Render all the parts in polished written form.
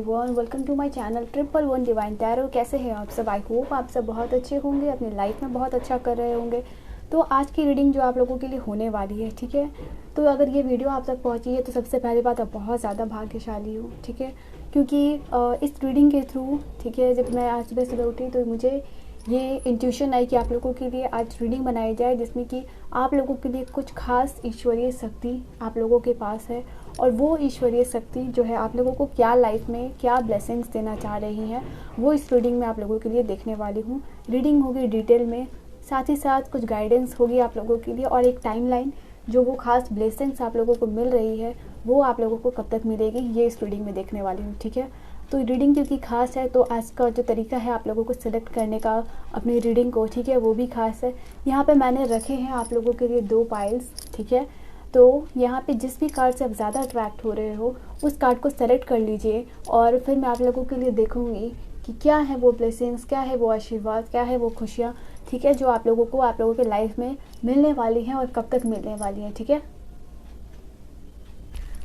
Everyone, welcome to my channel 111 divine tarot. कैसे हैं आप सब? आई होप आप सब बहुत अच्छे होंगे, अपनी लाइफ में बहुत अच्छा कर रहे होंगे। तो आज की रीडिंग जो आप लोगों के लिए होने वाली है, ठीक है। तो अगर ये वीडियो आप तक पहुंची है तो सबसे पहली बात, आप बहुत ज़्यादा भाग्यशाली हो, ठीक है। क्योंकि इस रीडिंग के थ्रू, ठीक है, जब मैं आज सुबह सुबह उठी तो मुझे ये इंट्यूशन आई कि आप लोगों के लिए आज रीडिंग बनाई जाए, जिसमें कि आप लोगों के लिए कुछ खास ईश्वरीय शक्ति आप लोगों के पास है। और वो ईश्वरीय शक्ति जो है आप लोगों को क्या लाइफ में क्या ब्लेसिंग्स देना चाह रही हैं, वो इस रीडिंग में आप लोगों के लिए देखने वाली हूँ। रीडिंग होगी डिटेल में, साथ ही साथ कुछ गाइडेंस होगी आप लोगों के लिए, और एक टाइमलाइन जो वो खास ब्लेसिंग्स आप लोगों को मिल रही है वो आप लोगों को कब तक मिलेगी, ये इस रीडिंग में देखने वाली हूँ, ठीक है। तो रीडिंग क्योंकि खास है तो आज का जो तरीका है आप लोगों को सिलेक्ट करने का अपनी रीडिंग को, ठीक है, वो भी खास है। यहाँ पे मैंने रखे हैं आप लोगों के लिए 2 पाइल्स, ठीक है। तो यहाँ पे जिस भी कार्ड से आप ज़्यादा अट्रैक्ट हो रहे हो उस कार्ड को सेलेक्ट कर लीजिए, और फिर मैं आप लोगों के लिए देखूँगी कि क्या है वो ब्लेसिंग्स, क्या है वो आशीर्वाद, क्या है वो खुशियाँ, ठीक है, जो आप लोगों को आप लोगों के लाइफ में मिलने वाली हैं और कब तक मिलने वाली हैं, ठीक है।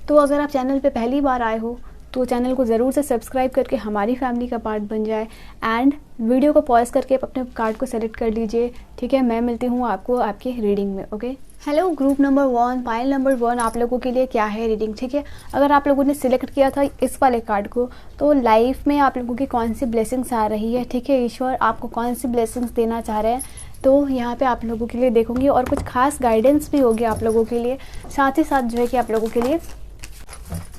तो अगर आप चैनल पे पहली बार आए हो तो चैनल को ज़रूर से सब्सक्राइब करके हमारी फैमिली का पार्ट बन जाए, एंड वीडियो को पॉज करके अपने कार्ड को सेलेक्ट कर लीजिए, ठीक है। मैं मिलती हूँ आपको आपकी रीडिंग में, okay. Hello group number 1, pile number 1, आप लोगों के लिए क्या है रीडिंग, ठीक है। अगर आप लोगों ने सिलेक्ट किया था इस वाले कार्ड को, तो लाइफ में आप लोगों की कौन सी ब्लेसिंग्स आ रही है, ठीक है, ईश्वर आपको कौन सी ब्लेसिंग्स देना चाह रहे हैं, तो यहाँ पे आप लोगों के लिए देखूंगी, और कुछ खास गाइडेंस भी होगी आप लोगों के लिए, साथ ही साथ जो है कि आप लोगों के लिए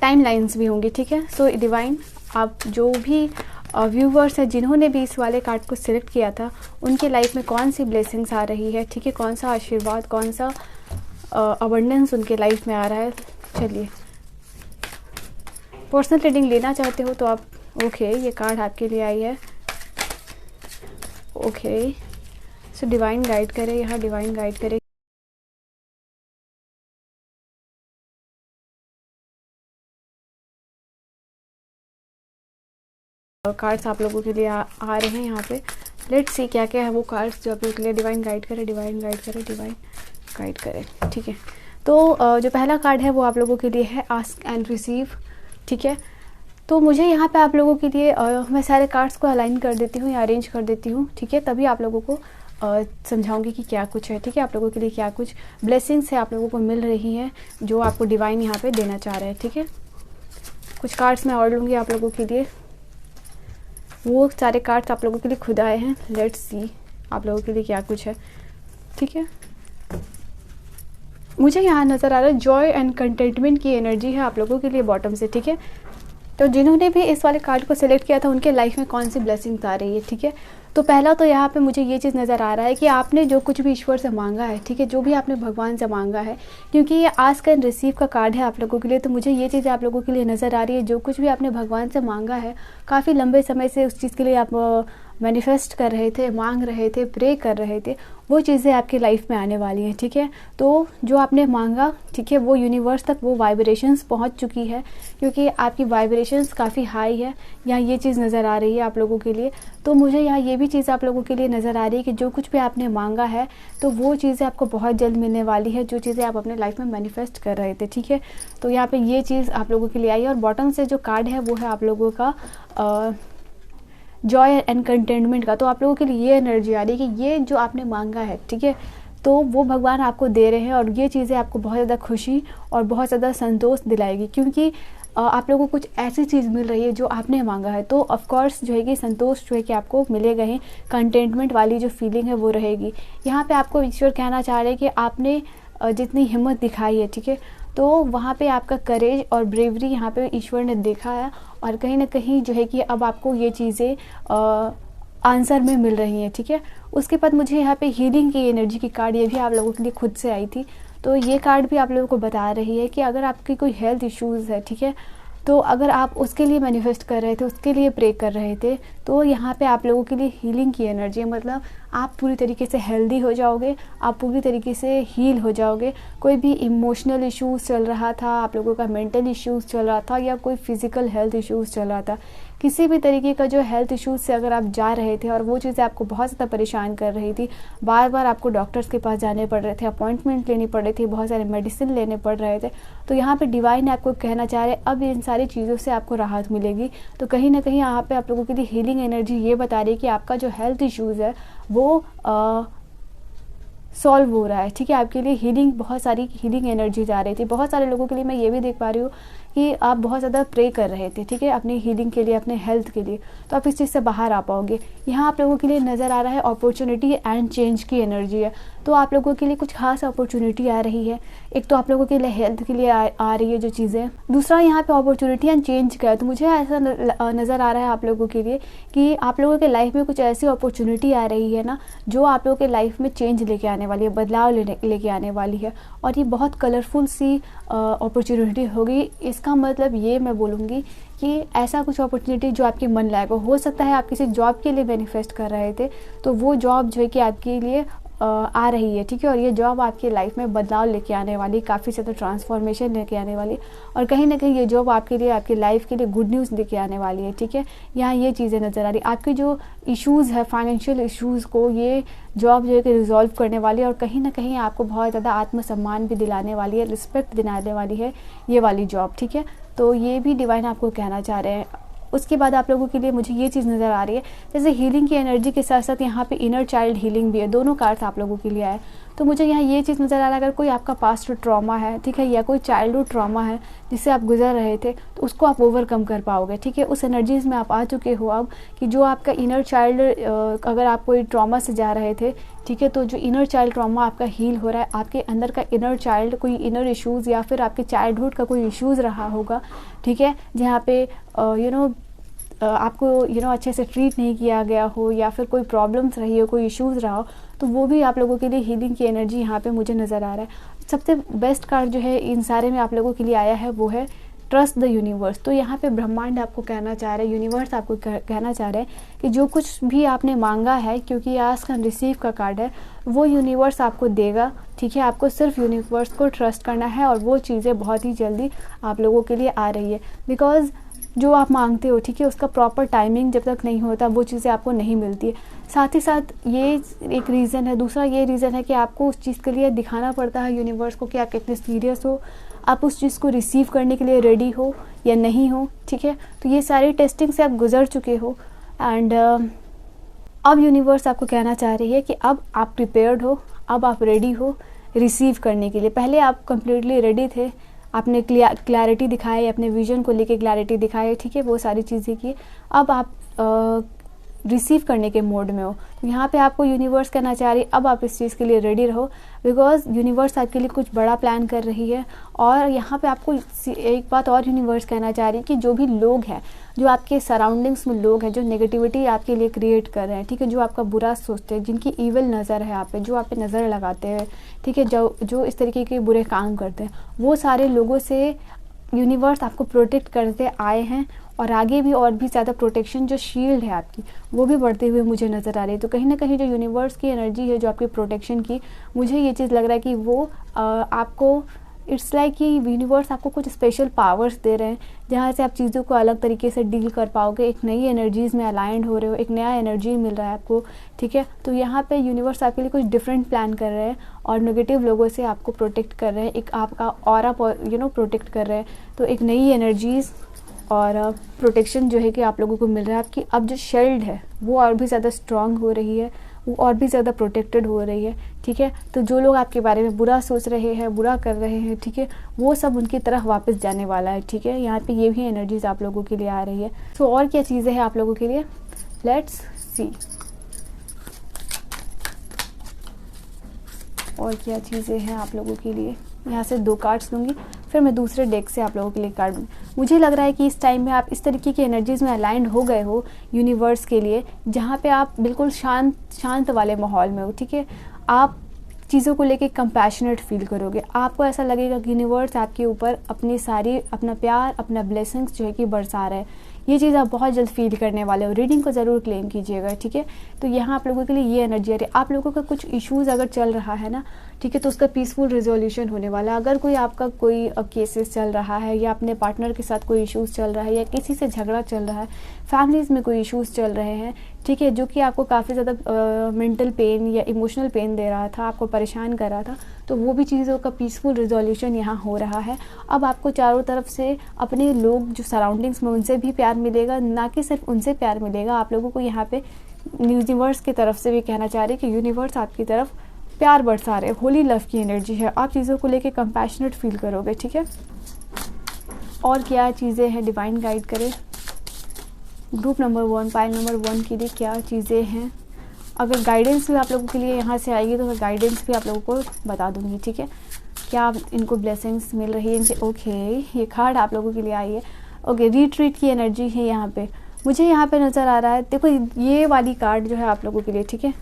टाइम लाइन्स भी होंगी, ठीक है। सो डिवाइन, आप जो भी व्यूवर्स हैं जिन्होंने भी इस वाले कार्ड को सिलेक्ट किया था, उनके लाइफ में कौन सी ब्लेसिंग्स आ रही है, ठीक है, कौन सा आशीर्वाद, कौन सा अबंडेंस उनके लाइफ में आ रहा है। चलिए, पर्सनल रीडिंग लेना चाहते हो तो आप, ओके, ये कार्ड आपके लिए आई है, ओके। सो डिवाइन गाइड करे, यहाँ डिवाइन गाइड करे। कार्ड्स आप लोगों के लिए आ रहे हैं यहाँ पे। लेट्स सी क्या क्या है वो कार्ड्स जो आप लोगों के लिए डिवाइन गाइड करे, डिवाइन गाइड करे, डिवाइन गाइड करे, ठीक है। तो जो पहला कार्ड है वो आप लोगों के लिए है आस्क एंड रिसीव, ठीक है। तो मुझे यहाँ पे आप लोगों के लिए मैं सारे कार्ड्स को अलाइन कर देती हूँ या अरेंज कर देती हूँ, ठीक है, तभी आप लोगों को समझाऊंगी कि क्या कुछ है, ठीक है, आप लोगों के लिए क्या कुछ ब्लेसिंग्स है आप लोगों को मिल रही हैं जो आपको डिवाइन यहाँ पे देना चाह रहे हैं, ठीक है। कुछ कार्ड्स मैं और लूँगी आप लोगों के लिए, वो सारे कार्ड्स आप लोगों के लिए खुद आए हैं। लेट्स सी आप लोगों के लिए क्या कुछ है, ठीक है। मुझे यहाँ नज़र आ रहा है जॉय एंड कंटेंटमेंट की एनर्जी है आप लोगों के लिए बॉटम से, ठीक है। तो जिन्होंने भी इस वाले कार्ड को सिलेक्ट किया था उनके लाइफ में कौन सी ब्लेसिंग्स आ रही है, ठीक है। तो पहला तो यहाँ पे मुझे ये चीज़ नज़र आ रहा है कि आपने जो कुछ भी ईश्वर से मांगा है, ठीक है, जो भी आपने भगवान से मांगा है, क्योंकि ये आस्क एंड रिसीव का कार्ड है आप लोगों के लिए, तो मुझे ये चीज़ आप लोगों के लिए नज़र आ रही है। जो कुछ भी आपने भगवान से मांगा है, काफ़ी लंबे समय से उस चीज़ के लिए आप मैनिफेस्ट कर रहे थे, मांग रहे थे, प्रे कर रहे थे, वो चीज़ें आपकी लाइफ में आने वाली हैं, ठीक है। तो जो आपने मांगा, ठीक है, वो यूनिवर्स तक वो वाइब्रेशंस पहुंच चुकी है, क्योंकि आपकी वाइब्रेशंस काफ़ी हाई है। यहाँ ये चीज़ नज़र आ रही है आप लोगों के लिए। तो मुझे यहाँ ये भी चीज़ आप लोगों के लिए नज़र आ रही है कि जो कुछ भी आपने मांगा है तो वो चीज़ें आपको बहुत जल्द मिलने वाली है, जो चीज़ें आप अपने लाइफ में मैनिफेस्ट कर रहे थे, ठीक है। तो यहाँ पर ये चीज़ आप लोगों के लिए आई है। और बॉटम से जो कार्ड है वो है आप लोगों का जॉय एंड कंटेंटमेंट का। तो आप लोगों के लिए ये एनर्जी आ रही है कि ये जो आपने मांगा है, ठीक है, तो वो भगवान आपको दे रहे हैं, और ये चीज़ें आपको बहुत ज़्यादा खुशी और बहुत ज़्यादा संतोष दिलाएगी, क्योंकि आप लोगों को कुछ ऐसी चीज़ मिल रही है जो आपने मांगा है। तो ऑफकोर्स जो है कि संतोष जो है कि आपको मिलेगा ही, कंटेंटमेंट वाली जो फीलिंग है वो रहेगी। यहाँ पे आपको ईश्वर कहना चाह रहे हैं कि आपने जितनी हिम्मत दिखाई है, ठीक है, तो वहाँ पे आपका करेज और ब्रेवरी यहाँ पे ईश्वर ने देखा है, और कहीं ना कहीं जो है कि अब आपको ये चीज़ें आंसर में मिल रही हैं, ठीक है। उसके बाद मुझे यहाँ पे हीलिंग की एनर्जी की कार्ड, ये भी आप लोगों के लिए खुद से आई थी। तो ये कार्ड भी आप लोगों को बता रही है कि अगर आपकी कोई हेल्थ इश्यूज़ है, ठीक है, तो अगर आप उसके लिए मैनिफेस्ट कर रहे थे, उसके लिए प्रे कर रहे थे, तो यहाँ पे आप लोगों के लिए हीलिंग की एनर्जी है, मतलब आप पूरी तरीके से हेल्दी हो जाओगे, आप पूरी तरीके से हील हो जाओगे। कोई भी इमोशनल इश्यूज़ चल रहा था, आप लोगों का मेंटल इश्यूज़ चल रहा था, या कोई फिज़िकल हेल्थ इश्यूज़ चल रहा था, किसी भी तरीके का जो हेल्थ इश्यूज़ से अगर आप जा रहे थे और वो चीज़ें आपको बहुत ज़्यादा परेशान कर रही थी, बार बार आपको डॉक्टर्स के पास जाने पड़ रहे थे, अपॉइंटमेंट लेनी पड़ रही थी, बहुत सारे मेडिसिन लेने पड़ रहे थे, तो यहाँ पे डिवाइन आपको कहना चाह रहे हैं अब इन सारी चीज़ों से आपको राहत मिलेगी। तो कहीं ना कहीं यहाँ पे आप लोगों के लिए हीलिंग एनर्जी ये बता रही है कि आपका जो हेल्थ इश्यूज़ है वो सॉल्व हो रहा है, ठीक है। आपके लिए हीलिंग, बहुत सारी हीलिंग एनर्जीज आ रही थी। बहुत सारे लोगों के लिए मैं ये भी देख पा रही हूँ कि आप बहुत ज़्यादा प्रे कर रहे थे, ठीक है, अपनी हीलिंग के लिए, अपने हेल्थ के लिए, तो आप इस चीज़ से बाहर आ पाओगे। यहाँ आप लोगों के लिए नज़र आ रहा है अपॉर्चुनिटी एंड चेंज की एनर्जी है, तो आप लोगों के लिए कुछ खास अपॉर्चुनिटी आ रही है। एक तो आप लोगों के लिए हेल्थ के लिए आ रही है जो चीज़ें, दूसरा यहाँ पे अपॉर्चुनिटी एंड चेंज का है। तो मुझे ऐसा नज़र आ रहा है आप लोगों के लिए कि आप लोगों के लाइफ में कुछ ऐसी अपॉर्चुनिटी आ रही है ना, जो आप लोगों के लाइफ में चेंज लेके आने वाली है, बदलाव लेके आने वाली है, और ये बहुत कलरफुल सी अपॉर्चुनिटी होगी। इसका मतलब ये मैं बोलूँगी कि ऐसा कुछ अपॉर्चुनिटी जो आपके मन लायक हो सकता है। आप किसी जॉब के लिए मैनिफेस्ट कर रहे थे, तो वो जॉब जो है कि आपके लिए आ रही है, ठीक है, और ये जॉब आपकी लाइफ में बदलाव लेके आने वाली, काफ़ी ज़्यादा ट्रांसफॉर्मेशन लेके आने वाली, और कहीं ना कहीं ये जॉब आपके लिए, आपकी लाइफ के लिए गुड न्यूज़ लेके आने वाली है, ठीक है। यहाँ ये चीज़ें नज़र आ रही, आपके जो इश्यूज़ है, फाइनेंशियल इश्यूज़ को ये जॉब जो है कि रिजॉल्व करने वाली है, और कहीं ना कहीं आपको बहुत ज़्यादा आत्मसम्मान भी दिलाने वाली है, रिस्पेक्ट दिलाने वाली है ये वाली जॉब, ठीक है। तो ये भी डिवाइन आपको कहना चाह रहे हैं। उसके बाद आप लोगों के लिए मुझे ये चीज़ नज़र आ रही है, जैसे हीलिंग की एनर्जी के साथ साथ यहाँ पे इनर चाइल्ड हीलिंग भी है, दोनों कार्ड्स आप लोगों के लिए आए। तो मुझे यहाँ ये चीज़ नज़र आ रहा है, अगर कोई आपका पास्ट ट्रॉमा है, ठीक है, या कोई चाइल्डहुड ट्रॉमा है जिससे आप गुजर रहे थे, तो उसको आप ओवरकम कर पाओगे, ठीक है। उस एनर्जीज में आप आ चुके हो अब, कि जो आपका इनर चाइल्ड, अगर आप कोई ट्रॉमा से जा रहे थे, ठीक है, तो जो इनर चाइल्ड ट्रॉमा आपका हील हो रहा है, आपके अंदर का इनर चाइल्ड, कोई इनर इश्यूज़ या फिर आपके चाइल्डहुड का कोई इश्यूज़ रहा होगा, ठीक है, जहाँ पे आपको अच्छे से ट्रीट नहीं किया गया हो, या फिर कोई प्रॉब्लम्स रही हो, कोई इश्यूज़ रहा हो, तो वो भी आप लोगों के लिए हीलिंग की एनर्जी यहाँ पे मुझे नज़र आ रहा है। सबसे बेस्ट कार्ड जो है इन सारे में आप लोगों के लिए आया है वो है ट्रस्ट द यूनिवर्स। तो यहाँ पे ब्रह्मांड आपको कहना चाह रहे हैं, यूनिवर्स आपको कहना चाह रहे हैं कि जो कुछ भी आपने मांगा है, क्योंकि आस्क एंड रिसीव का कार्ड है, वो यूनिवर्स आपको देगा, ठीक है। आपको सिर्फ यूनिवर्स को ट्रस्ट करना है, और वो चीज़ें बहुत ही जल्दी आप लोगों के लिए आ रही है। बिकॉज जो आप मांगते हो, ठीक है, उसका प्रॉपर टाइमिंग जब तक नहीं होता वो चीज़ें आपको नहीं मिलती है। साथ ही साथ ये एक रीज़न है, दूसरा ये रीज़न है कि आपको उस चीज़ के लिए दिखाना पड़ता है यूनिवर्स को कि आप कितने सीरियस हो, आप उस चीज़ को रिसीव करने के लिए रेडी हो या नहीं हो, ठीक है। तो ये सारी टेस्टिंग से आप गुजर चुके हो, एंड अब यूनिवर्स आपको कहना चाह रही है कि अब आप प्रिपेयर्ड हो, अब आप रेडी हो रिसीव करने के लिए। पहले आप कम्प्लीटली रेडी थे, आपने क्लैरिटी दिखाई, अपने विजन को लेके क्लैरिटी दिखाई, ठीक है, वो सारी चीज़ें की। अब आप रिसीव करने के मोड में हो, तो यहाँ पे आपको यूनिवर्स कहना चाह रही है अब आप इस चीज़ के लिए रेडी रहो, बिकॉज यूनिवर्स आपके लिए कुछ बड़ा प्लान कर रही है। और यहाँ पे आपको एक बात और यूनिवर्स कहना चाह रही है कि जो भी लोग हैं, जो आपके सराउंडिंग्स में लोग हैं, जो नेगेटिविटी आपके लिए क्रिएट कर रहे हैं, ठीक है, जो आपका बुरा सोचते हैं, जिनकी ईविल नज़र है आप पे, जो आप पे नज़र लगाते हैं, ठीक है, जो इस तरीके के बुरे काम करते हैं, वो सारे लोगों से यूनिवर्स आपको प्रोटेक्ट करते आए हैं, और आगे भी और भी ज़्यादा प्रोटेक्शन, जो शील्ड है आपकी, वो भी बढ़ते हुए मुझे नज़र आ रही है। तो कहीं ना कहीं जो यूनिवर्स की एनर्जी है, जो आपकी प्रोटेक्शन की, मुझे ये चीज़ लग रहा है कि वो आपको, इट्स लाइक कि यूनिवर्स आपको कुछ स्पेशल पावर्स दे रहे हैं, जहाँ से आप चीज़ों को अलग तरीके से डील कर पाओगे। एक नई एनर्जीज़ में अलाइंड हो रहे हो, एक नया एनर्जी मिल रहा है आपको, ठीक है। तो यहाँ पे यूनिवर्स आपके लिए कुछ डिफरेंट प्लान कर रहे हैं, और नेगेटिव लोगों से आपको प्रोटेक्ट कर रहे हैं, एक आपका ऑरा प्रोटेक्ट कर रहे हैं। तो एक नई एनर्जीज़ और प्रोटेक्शन जो है कि आप लोगों को मिल रहा है। आपकी अब जो शील्ड है वो और भी ज़्यादा स्ट्रांग हो रही है, वो और भी ज़्यादा प्रोटेक्टेड हो रही है, ठीक है। तो जो लोग आपके बारे में बुरा सोच रहे हैं, बुरा कर रहे हैं, ठीक है, वो सब उनकी तरफ वापस जाने वाला है, ठीक है। यहाँ पे ये भी एनर्जीज आप लोगों के लिए आ रही है। तो और क्या चीज़ें हैं आप लोगों के लिए, लेट्स सी। और क्या चीज़ें हैं आप लोगों के लिए, यहाँ से 2 कार्ड्स लूँगी, फिर मैं दूसरे डेक से आप लोगों के लिए कार्ड दूँगी। मुझे लग रहा है कि इस टाइम में आप इस तरीके की एनर्जीज़ में अलाइंड हो गए हो यूनिवर्स के लिए, जहाँ पे आप बिल्कुल शांत वाले माहौल में हो, ठीक है। आप चीज़ों को लेके कंपैशनेट फील करोगे, आपको ऐसा लगेगा कि यूनिवर्स आपके ऊपर अपना प्यार, अपना ब्लेसिंग्स जो है कि बरसा रहा है। ये चीज़ आप बहुत जल्द फील करने वाले हो। रीडिंग को ज़रूर क्लेम कीजिएगा, ठीक है। तो यहाँ आप लोगों के लिए ये एनर्जी आ रही है। आप लोगों का कुछ इश्यूज़ अगर चल रहा है ना, ठीक है, तो उसका पीसफुल रिजोल्यूशन होने वाला है। अगर कोई आपका कोई केसेस चल रहा है या अपने पार्टनर के साथ कोई इश्यूज़ चल रहा है या किसी से झगड़ा चल रहा है, फैमिलीज़ में कोई इश्यूज़ चल रहे हैं, ठीक है, जो कि आपको काफ़ी ज़्यादा मेंटल पेन या इमोशनल पेन दे रहा था, आपको परेशान कर रहा था, तो वो भी चीज़ों का पीसफुल रिजोल्यूशन यहाँ हो रहा है। अब आपको चारों तरफ से अपने लोग जो सराउंडिंग्स में उनसे भी प्यार मिलेगा, ना कि सिर्फ उनसे प्यार मिलेगा, आप लोगों को यहाँ पे यूनिवर्स की तरफ से भी कहना चाह रहे हैं कि यूनिवर्स आपकी तरफ प्यार बरसा रहे, होली लव की एनर्जी है। आप चीज़ों को लेके कंपैशनेट फील करोगे, ठीक है। और क्या चीज़ें हैं, डिवाइन गाइड करें ग्रुप नंबर 1, पाइल नंबर 1 के लिए क्या चीज़ें हैं। अगर गाइडेंस भी आप लोगों के लिए यहाँ से आएगी तो मैं गाइडेंस भी आप लोगों को बता दूँगी, ठीक है। क्या इनको ब्लेसिंग्स मिल रही है इनसे। ओके, ये कार्ड आप लोगों के लिए आई है। ओके, रिट्रीट की एनर्जी है यहाँ पे, मुझे यहाँ पे नज़र आ रहा है। देखो ये वाली कार्ड जो है आप लोगों के लिए, ठीक है,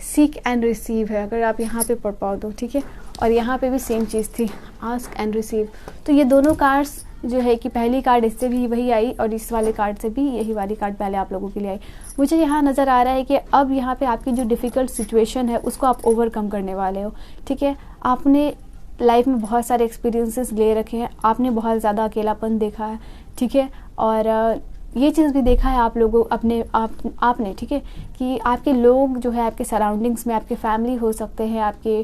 सीक एंड रिसीव है, अगर आप यहाँ पे पढ़ पाओ तो, ठीक है। और यहाँ पे भी सेम चीज़ थी, आस्क एंड रिसीव। तो ये दोनों कार्ड्स जो है कि पहली कार्ड इससे भी वही आई और इस वाले कार्ड से भी यही वाली कार्ड पहले आप लोगों के लिए आई। मुझे यहाँ नज़र आ रहा है कि अब यहाँ पे आपकी जो डिफ़िकल्ट सिचुएशन है उसको आप ओवरकम करने वाले हो, ठीक है। आपने लाइफ में बहुत सारे एक्सपीरियंसेस ले रखे हैं, आपने बहुत ज़्यादा अकेलापन देखा है, ठीक है। और ये चीज़ भी देखा है आप लोगों आपने, ठीक है, कि आपके लोग जो है आपके सराउंडिंग्स में, आपके फैमिली हो सकते हैं, आपके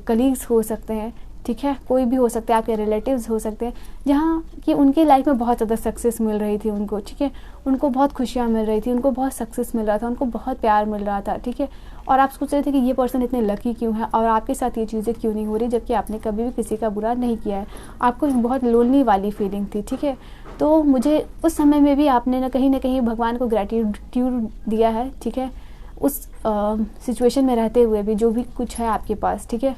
कलीग्स हो सकते हैं, ठीक है, कोई भी हो सकता है, आपके रिलेटिव्स हो सकते हैं, जहाँ कि उनकी लाइफ में बहुत ज़्यादा सक्सेस मिल रही थी उनको, ठीक है, उनको बहुत खुशियाँ मिल रही थी, उनको बहुत सक्सेस मिल रहा था, उनको बहुत प्यार मिल रहा था, ठीक है। और आप सोच रहे थे कि ये पर्सन इतने लकी क्यों है और आपके साथ ये चीज़ें क्यों नहीं हो रही, जबकि आपने कभी भी किसी का बुरा नहीं किया है। आपको बहुत लोनली वाली फीलिंग थी, ठीक है। तो मुझे उस समय में भी आपने ना कहीं भगवान को ग्रैटिट्यूड दिया है, ठीक है, उस सिचुएशन में रहते हुए भी जो भी कुछ है आपके पास, ठीक है।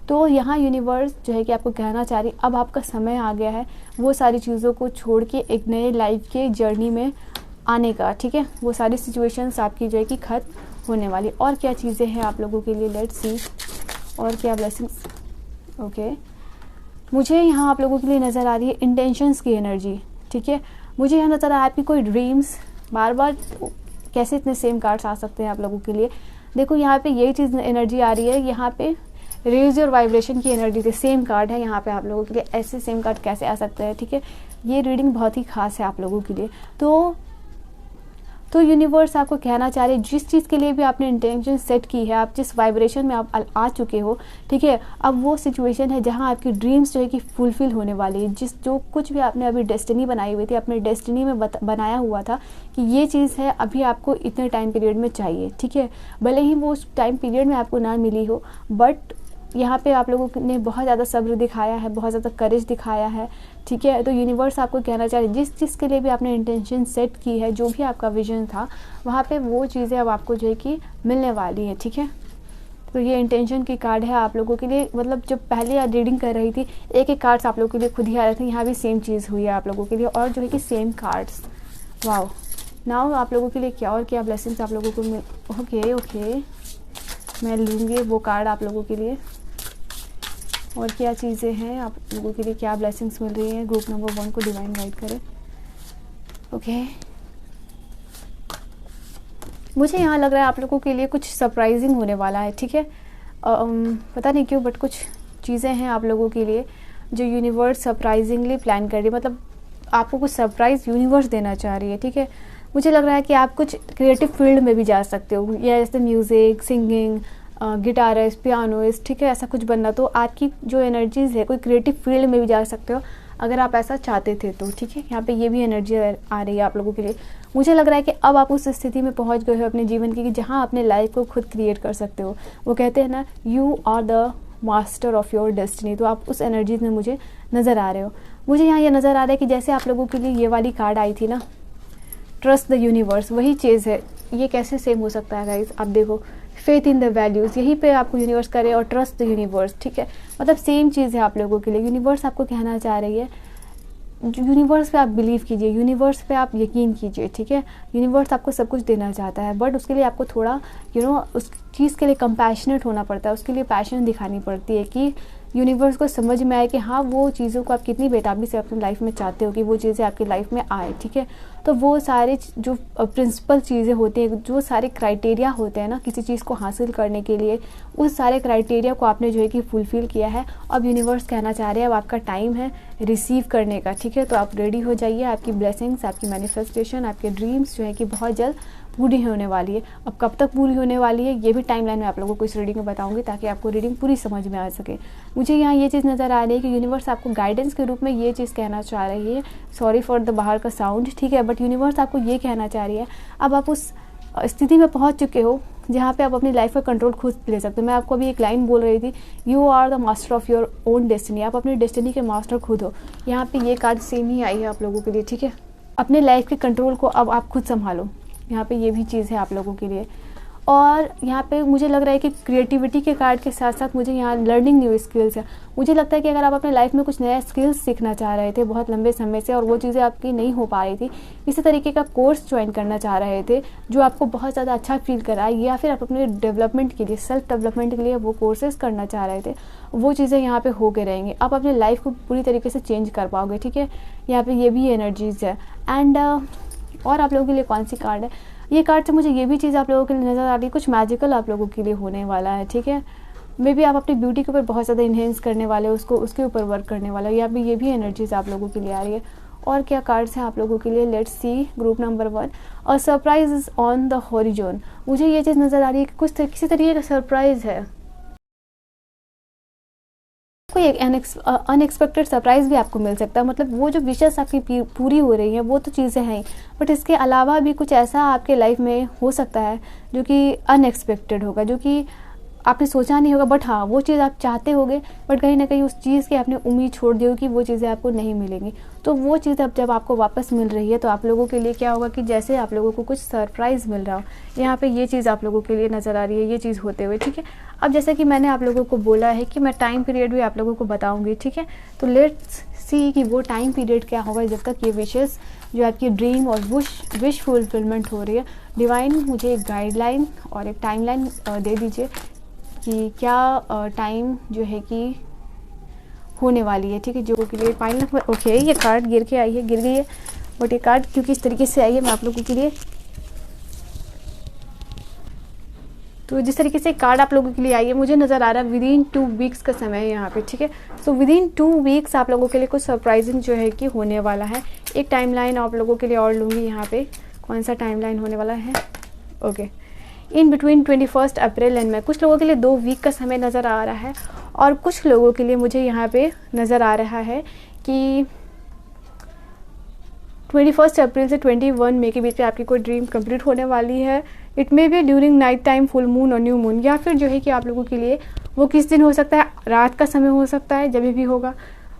तो यहाँ यूनिवर्स जो है कि आपको कहना चाह रही, अब आपका समय आ गया है वो सारी चीज़ों को छोड़ के एक नए लाइफ के जर्नी में आने का, ठीक है। वो सारी सिचुएशंस आपकी जो है कि ख़त्म होने वाली। और क्या चीज़ें हैं आप लोगों के लिए, लेट्स सी, और क्या ब्लेसिंग्स। ओके, मुझे यहाँ आप लोगों के लिए नज़र आ रही है इंटेंशंस की एनर्जी, ठीक है। मुझे यहाँ नज़र आ रहा है आपकी कोई ड्रीम्स, बार बार कैसे इतने सेम कार्ड्स आ सकते हैं आप लोगों के लिए। देखो यहाँ पे यही चीज़ एनर्जी आ रही है, यहाँ पे रेज योर वाइब्रेशन की एनर्जी थी, सेम कार्ड है यहाँ पे आप लोगों के लिए। ऐसे सेम कार्ड कैसे आ सकते हैं, ठीक है। ये रीडिंग बहुत ही खास है आप लोगों के लिए। तो यूनिवर्स आपको कहना चाह रहे हैं जिस चीज़ के लिए भी आपने इंटेंशन सेट की है, आप जिस वाइब्रेशन में आप आ चुके हो, ठीक है, अब वो सिचुएशन है जहाँ आपकी ड्रीम्स जो है कि फुलफिल होने वाली है। जो कुछ भी आपने अभी डेस्टिनी बनाई हुई थी, अपने डेस्टिनी में बनाया हुआ था कि ये चीज़ है अभी आपको इतने टाइम पीरियड में चाहिए, ठीक है। भले ही वो उस टाइम पीरियड में आपको ना मिली हो, बट यहाँ पे आप लोगों ने बहुत ज़्यादा सब्र दिखाया है, बहुत ज़्यादा करेज दिखाया है, ठीक है। तो यूनिवर्स आपको कहना चाह रहे हैं जिस चीज़ के लिए भी आपने इंटेंशन सेट की है, जो भी आपका विजन था, वहाँ पे वो चीज़ें अब आपको जो है कि मिलने वाली है, ठीक है। तो ये इंटेंशन की कार्ड है आप लोगों के लिए। मतलब जब पहले आप रीडिंग कर रही थी, एक एक कार्ड्स आप लोगों के लिए खुद ही आ रहे थे, यहाँ भी सेम चीज़ हुई है आप लोगों के लिए, और जो है कि सेम कार्ड्स। वाओ, नाउ आप लोगों के लिए क्या और क्या ब्लेसिंग्स आप लोगों को मिल। ओके, मैं लूँगी वो कार्ड आप लोगों के लिए। और क्या चीज़ें हैं आप लोगों के लिए, क्या ब्लेसिंग्स मिल रही हैं। ग्रुप नंबर 1 को डिवाइन गाइड करें। ओके, मुझे यहाँ लग रहा है आप लोगों के लिए कुछ सरप्राइजिंग होने वाला है, ठीक है। पता नहीं क्यों, बट कुछ चीज़ें हैं आप लोगों के लिए जो यूनिवर्स सरप्राइजिंगली प्लान कर रही है। मतलब आपको कुछ सरप्राइज़ यूनिवर्स देना चाह रही है, ठीक है। मुझे लग रहा है कि आप कुछ क्रिएटिव फील्ड में भी जा सकते हो, या जैसे म्यूज़िक, सिंगिंग, गिटारिस्ट, पियानोइस्ट, ठीक है, ऐसा कुछ बनना। तो आपकी जो एनर्जीज़ है, कोई क्रिएटिव फील्ड में भी जा सकते हो अगर आप ऐसा चाहते थे तो, ठीक है। यहाँ पे ये भी एनर्जी आ रही है आप लोगों के लिए। मुझे लग रहा है कि अब आप उस स्थिति में पहुँच गए हो अपने जीवन की कि जहाँ अपने लाइफ को खुद क्रिएट कर सकते हो। वो कहते हैं ना, you are the master of your destiny. तो आप उस एनर्जीज में मुझे नज़र आ रहे हो। मुझे यहाँ ये नज़र आ रहा है कि जैसे आप लोगों के लिए ये वाली कार्ड आई थी ना, ट्रस्ट द यूनिवर्स, वही चीज़ है। ये कैसे सेम हो सकता है गाइज, आप देखो, फेथ इन द वैल्यूज़, यहीं पे आपको यूनिवर्स करे, और ट्रस्ट द यूनिवर्स, ठीक है। मतलब सेम चीज़ है आप लोगों के लिए। यूनिवर्स आपको कहना चाह रही है, यूनिवर्स पे आप बिलीव कीजिए, यूनिवर्स पे आप यकीन कीजिए, ठीक है। यूनिवर्स आपको सब कुछ देना चाहता है, बट उसके लिए आपको थोड़ा उस चीज़ के लिए कंपैशनेट होना पड़ता है, उसके लिए पैशन दिखानी पड़ती है कि यूनिवर्स को समझ में आए कि हाँ वो चीज़ों को आप कितनी बेताबी से अपनी लाइफ में चाहते हो कि वो चीज़ें आपकी लाइफ में आए, ठीक है। तो वो सारे जो प्रिंसिपल चीज़ें होती हैं, जो सारे क्राइटेरिया होते हैं ना किसी चीज़ को हासिल करने के लिए, उस सारे क्राइटेरिया को आपने जो है कि फुलफ़िल किया है। अब यूनिवर्स कहना चाह रहे हैं अब आपका टाइम है रिसीव करने का, ठीक है। तो आप रेडी हो जाइए, आपकी ब्लेसिंग्स, आपकी मैनिफेस्टेशन, आपके ड्रीम्स जो है कि बहुत जल्द पूरी होने वाली है। अब कब तक पूरी होने वाली है ये भी टाइमलाइन में आप लोगों को इस रीडिंग में बताऊंगी, ताकि आपको रीडिंग पूरी समझ में आ सके। मुझे यहाँ ये चीज़ नज़र आ रही है कि यूनिवर्स आपको गाइडेंस के रूप में ये चीज़ कहना चाह रही है। सॉरी फॉर द बाहर का साउंड, ठीक है, बट यूनिवर्स आपको ये कहना चाह रही है अब आप उस स्थिति में पहुँच चुके हो जहाँ पे आप अपनी लाइफ का कंट्रोल खुद ले सकते हो। मैं आपको अभी एक लाइन बोल रही थी, you are the master of your own destiny, आप अपनी डेस्टिनी के मास्टर खुद हो। यहाँ पे ये कार्ड सेम ही आई है आप लोगों के लिए, ठीक है। अपने लाइफ के कंट्रोल को अब आप खुद संभालो, यहाँ पे ये भी चीज़ है आप लोगों के लिए। और यहाँ पे मुझे लग रहा है कि क्रिएटिविटी के कार्ड के साथ साथ मुझे यहाँ लर्निंग न्यू स्किल्स है। मुझे लगता है कि अगर आप अपने लाइफ में कुछ नया स्किल्स सीखना चाह रहे थे बहुत लंबे समय से और वो चीज़ें आपकी नहीं हो पा रही थी, इसी तरीके का कोर्स ज्वाइन करना चाह रहे थे जो आपको बहुत ज़्यादा अच्छा फील कराए, या फिर आप अपने डेवलपमेंट के लिए, सेल्फ डेवलपमेंट के लिए वो कोर्सेज करना चाह रहे थे, वो चीज़ें यहाँ पे हो के रहेंगी। आप अपने लाइफ को पूरी तरीके से चेंज कर पाओगे, ठीक है। यहाँ पे ये भी एनर्जीज है। एंड और आप लोगों के लिए कौन सी कार्ड है, ये कार्ड से मुझे ये भी चीज़ आप लोगों के लिए नज़र आ रही है, कुछ मैजिकल आप लोगों के लिए होने वाला है, ठीक है। मे बी आप अपनी ब्यूटी के ऊपर बहुत ज़्यादा इन्हेंस करने वाले हो, उसके ऊपर वर्क करने वाले हो, या भी ये भी एनर्जीज आप लोगों के लिए आ रही है। और क्या कार्ड्स हैं आप लोगों के लिए, let's see. Group number 1, a surprise is on the horizon. मुझे ये चीज़ नज़र आ रही है कि कुछ किसी तरीके का सरप्राइज़ है, कोई एक अनएक्सपेक्टेड सरप्राइज़ भी आपको मिल सकता है। मतलब वो जो विशेष आपकी पूरी हो रही हैं वो तो चीज़ें हैं, बट इसके अलावा भी कुछ ऐसा आपके लाइफ में हो सकता है जो कि अनएक्सपेक्टेड होगा, जो कि आपने सोचा नहीं होगा, बट हाँ वो चीज़ आप चाहते होगे, बट कहीं ना कहीं उस चीज़ की आपने उम्मीद छोड़ दी होगी, वो चीज़ें आपको नहीं मिलेंगी। तो वो चीज़ अब जब आपको वापस मिल रही है तो आप लोगों के लिए क्या होगा कि जैसे आप लोगों को कुछ सरप्राइज़ मिल रहा हो। यहाँ पे ये चीज़ आप लोगों के लिए नज़र आ रही है, ये चीज़ होते हुए, ठीक है। अब जैसे कि मैंने आप लोगों को बोला है कि मैं टाइम पीरियड भी आप लोगों को बताऊँगी, ठीक है। तो लेट्स सी कि वो टाइम पीरियड क्या होगा जब तक ये विशेज़ जो आपकी ड्रीम और विश फुलफिलमेंट हो रही है। डिवाइन मुझे एक गाइडलाइन और एक टाइमलाइन दे दीजिए कि क्या टाइम जो है कि होने वाली है, ठीक है। जो के लिए फाइनल नंबर, ओके, ये कार्ड गिर गई है, बट ये कार्ड क्योंकि इस तरीके से आई है मैं आप लोगों के लिए, तो जिस तरीके से कार्ड आप लोगों के लिए आई है मुझे नज़र आ रहा है विदिन 2 वीक्स का समय है यहाँ पे, ठीक है। सो विदिन 2 वीक्स आप लोगों के लिए कुछ सरप्राइजिंग जो है कि होने वाला है। एक टाइमलाइन आप लोगों के लिए और लूँगी यहाँ पे, कौन सा टाइमलाइन होने वाला है, okay. In between 21 April and May, कुछ लोगों के लिए 2 वीक का समय नज़र आ रहा है, और कुछ लोगों के लिए मुझे यहाँ पे नज़र आ रहा है कि 21 अप्रैल से 21 मई के बीच में आपकी कोई ड्रीम कंप्लीट होने वाली है। It may be during night time, full moon और न्यू मून, या फिर जो है कि आप लोगों के लिए वो किस दिन हो सकता है, रात का समय हो सकता है जब भी होगा,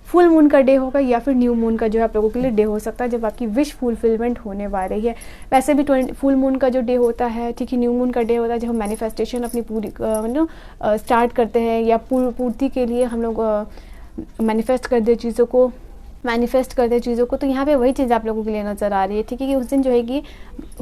फुल मून का डे होगा, या फिर न्यू मून का जो है आप लोगों के लिए डे हो सकता है जब आपकी विश फुलफिलमेंट होने वाली है। वैसे भी फुल मून का जो डे होता है, ठीक है, न्यू मून का डे होता है जब हम मैनिफेस्टेशन अपनी पूरी स्टार्ट करते हैं, या पूर्ति के लिए हम लोग मैनिफेस्ट करते चीज़ों को, तो यहाँ पे वही चीज़ आप लोगों के लिए नज़र आ रही है, ठीक है। कि उस दिन जो है कि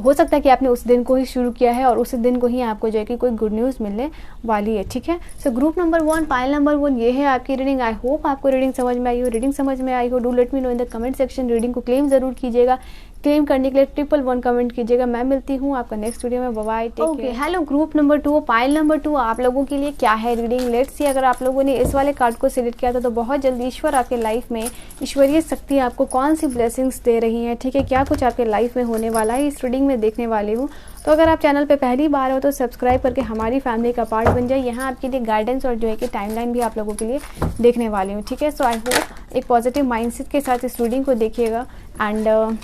हो सकता है कि आपने उस दिन को ही शुरू किया है और उस दिन को ही आपको जो है कि कोई गुड न्यूज़ मिलने वाली है, ठीक है। So group number 1, pile number 1, ये है आपकी रीडिंग। आई होप आपको रीडिंग समझ में आई हो। रीडिंग समझ में आई हो do let me know in the comment section. Reading को क्लेम ज़रूर कीजिएगा, क्लेम करने के लिए 111 कमेंट कीजिएगा। मैं मिलती हूँ आपका नेक्स्ट वीडियो में, bye bye, take care. Hello group number 2, pile number 2, आप लोगों के लिए क्या है रीडिंग, लेट्स सी। अगर आप लोगों ने इस वाले कार्ड को सिलेक्ट किया था तो बहुत जल्दी ईश्वर आपके लाइफ में, ईश्वरीय शक्ति आपको कौन सी ब्लेसिंग्स दे रही हैं, ठीक है, क्या कुछ आपके लाइफ में होने वाला है, इस रीडिंग में देखने वाली हूँ। तो अगर आप चैनल पे पहली बार हो तो सब्सक्राइब करके हमारी फैमिली का पार्ट बन जाए। यहाँ आपके लिए गाइडेंस और जो है कि टाइमलाइन भी आप लोगों के लिए देखने वाली हूँ, ठीक है। सो आई होप एक पॉजिटिव माइंडसेट के साथ इस रीडिंग को देखिएगा। एंड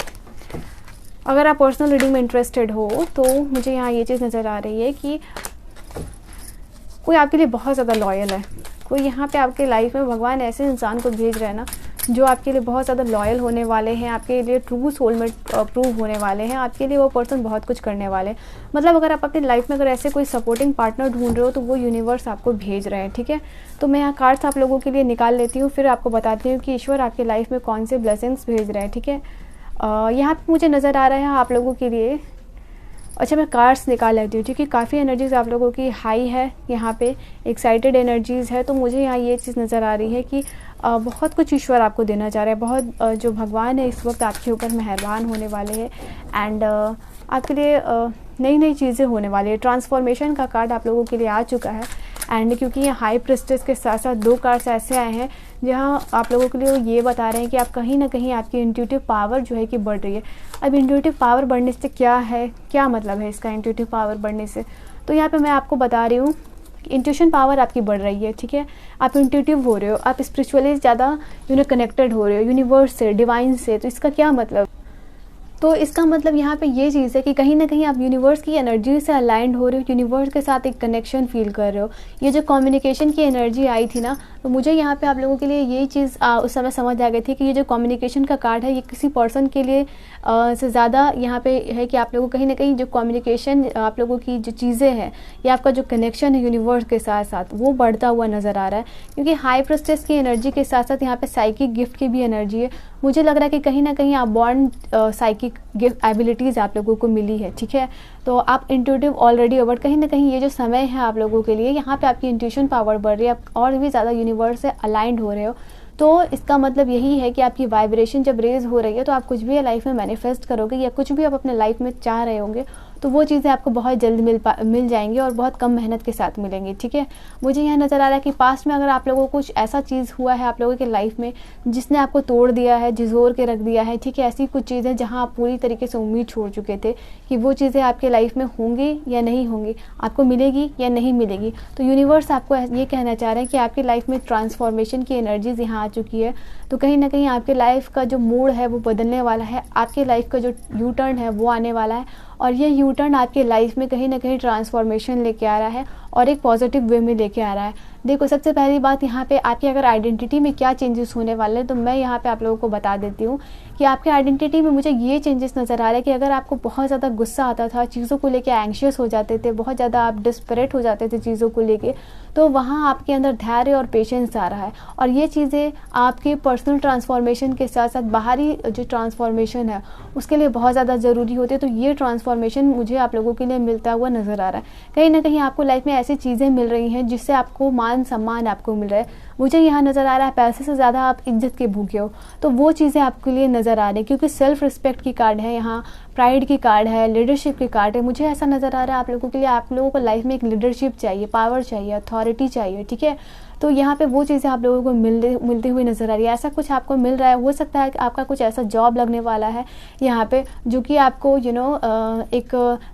अगर आप पर्सनल रीडिंग में इंटरेस्टेड हो तो मुझे यहाँ ये चीज़ नज़र आ रही है कि कोई आपके लिए बहुत ज़्यादा लॉयल है, कोई यहाँ पे आपके लाइफ में भगवान ऐसे इंसान को भेज रहे हैं ना जो आपके लिए बहुत ज़्यादा लॉयल होने वाले हैं, आपके लिए ट्रू सोलमेट प्रूव होने वाले हैं, आपके लिए वो पर्सन बहुत कुछ करने वाले हैं। मतलब अगर आप अपनी लाइफ में अगर ऐसे कोई सपोर्टिंग पार्टनर ढूंढ रहे हो तो वो यूनिवर्स आपको भेज रहे हैं, ठीक है। तो मैं यहाँ कार्ड्स आप लोगों के लिए निकाल लेती हूँ, फिर आपको बताती हूँ कि ईश्वर आपकी लाइफ में कौन से ब्लेसिंग्स भेज रहे हैं, ठीक है। यहाँ पे मुझे नज़र आ रहा है आप लोगों के लिए अच्छा, मैं कार्ड्स निकाल लेती हूँ, क्योंकि काफ़ी एनर्जीज़ आप लोगों की हाई है यहाँ पे, एक्साइटेड एनर्जीज़ है। तो मुझे यहाँ ये चीज़ नज़र आ रही है कि बहुत कुछ ईश्वर आपको देना चाह रहे हैं, बहुत जो भगवान है इस वक्त आपके ऊपर मेहरबान होने वाले हैं। एंड आपके लिए नई नई चीज़ें होने वाली है। ट्रांसफॉर्मेशन का कार्ड आप लोगों के लिए आ चुका है। एंड क्योंकि ये हाई प्रिस्टेस के साथ साथ 2 कार्ड्स ऐसे आए हैं जहाँ आप लोगों के लिए वो ये बता रहे हैं कि आप कहीं ना कहीं आपकी इंट्यूटिव पावर जो है कि बढ़ रही है। अब इंट्यूटिव पावर बढ़ने से क्या है, क्या मतलब है इसका इंट्यूटिव पावर बढ़ने से? तो यहाँ पे मैं आपको बता रही हूँ, इंट्यूशन पावर आपकी बढ़ रही है, ठीक है। आप इंट्यूटिव हो रहे हो, आप स्पिरिचुअली ज़्यादा कनेक्टेड हो रहे हो यूनिवर्स से, डिवाइन से। तो इसका क्या मतलब? तो इसका मतलब यहाँ पे ये चीज़ है कि कहीं ना कहीं आप यूनिवर्स की एनर्जी से अलाइंड हो रहे हो, यूनिवर्स के साथ एक कनेक्शन फील कर रहे हो। ये जो कम्युनिकेशन की एनर्जी आई थी ना, तो मुझे यहाँ पे आप लोगों के लिए यही चीज़ उस समय समझ आ गई थी कि ये जो कम्युनिकेशन का कार्ड है ये किसी पर्सन के लिए से ज़्यादा यहाँ पे है कि आप लोगों को कहीं ना कहीं जो कम्युनिकेशन आप लोगों की जो चीज़ें हैं या आपका जो कनेक्शन है यूनिवर्स के साथ साथ वो बढ़ता हुआ नज़र आ रहा है। क्योंकि हाई प्रिस्टेस की एनर्जी के साथ साथ यहाँ पे साइकिक गिफ्ट की भी एनर्जी है। मुझे लग रहा है कि कहीं ना कहीं आप बॉर्न साइकिक गिफ्ट एबिलिटीज़ आप लोगों को मिली है, ठीक है। तो आप इंट्यूटिव ऑलरेडी हो, बट कहीं ना कहीं ये जो समय है आप लोगों के लिए यहाँ पे आपकी इंट्यूशन पावर बढ़ रही है, आप और भी ज़्यादा यूनिवर्स से अलाइंड हो रहे हो। तो इसका मतलब यही है कि आपकी वाइब्रेशन जब रेज हो रही है तो आप कुछ भी लाइफ में मैनिफेस्ट करोगे या कुछ भी आप अपने लाइफ में चाह रहे होंगे तो वो चीज़ें आपको बहुत जल्द मिल जाएंगी और बहुत कम मेहनत के साथ मिलेंगी, ठीक है। मुझे यहाँ नज़र आ रहा है कि पास्ट में अगर आप लोगों को कुछ ऐसा चीज़ हुआ है आप लोगों के लाइफ में जिसने आपको तोड़ दिया है, झिझोर के रख दिया है, ठीक है, ऐसी कुछ चीज़ें जहाँ आप पूरी तरीके से उम्मीद छोड़ चुके थे कि वो चीज़ें आपके लाइफ में होंगी या नहीं होंगी, आपको मिलेगी या नहीं मिलेगी। तो यूनिवर्स आपको ये कहना चाह रहे हैं कि आपकी लाइफ में ट्रांसफॉर्मेशन की एनर्जीज यहाँ आ चुकी है। तो कहीं ना कहीं आपके लाइफ का जो मूड है वो बदलने वाला है, आपके लाइफ का जो यू टर्न है वो आने वाला है और ये यू टर्न आपके लाइफ में कहीं ना कहीं ट्रांसफॉर्मेशन लेके आ रहा है और एक पॉजिटिव वे में लेके आ रहा है। देखो, सबसे पहली बात यहाँ पे आपकी अगर आइडेंटिटी में क्या चेंजेस होने वाले हैं तो मैं यहाँ पे आप लोगों को बता देती हूँ कि आपके आइडेंटिटी में मुझे ये चेंजेस नज़र आ रहे हैं कि अगर आपको बहुत ज़्यादा गुस्सा आता था, चीज़ों को लेके एंग्शियस हो जाते थे, बहुत ज़्यादा आप डिस्परेट हो जाते थे चीज़ों को लेके, तो वहाँ आपके अंदर धैर्य और पेशेंस आ रहा है। और ये चीज़ें आपके पर्सनल ट्रांसफॉर्मेशन के साथ साथ बाहरी जो ट्रांसफॉर्मेशन है उसके लिए बहुत ज़्यादा ज़रूरी होती है। तो ये ट्रांसफॉर्मेशन मुझे आप लोगों के लिए मिलता हुआ नज़र आ रहा है। कहीं ना कहीं आपको लाइफ में ऐसी चीज़ें मिल रही हैं जिससे आपको मान सम्मान आपको मिल रहा है। मुझे यहाँ नज़र आ रहा है पैसे से ज़्यादा आप इज्जत के भूखे हो, तो वो चीज़ें आपके लिए नज़र आ रही है क्योंकि सेल्फ रिस्पेक्ट की कार्ड है, यहाँ प्राइड की कार्ड है, लीडरशिप की कार्ड है। मुझे ऐसा नज़र आ रहा है आप लोगों के लिए, आप लोगों को लाइफ में एक लीडरशिप चाहिए, पावर चाहिए, अथॉरिटी चाहिए, ठीक है। तो यहाँ पे वो चीज़ें आप लोगों को मिलती हुई नज़र आ रही है। ऐसा कुछ आपको मिल रहा है, हो सकता है कि आपका कुछ ऐसा जॉब लगने वाला है यहाँ पे जो कि आपको एक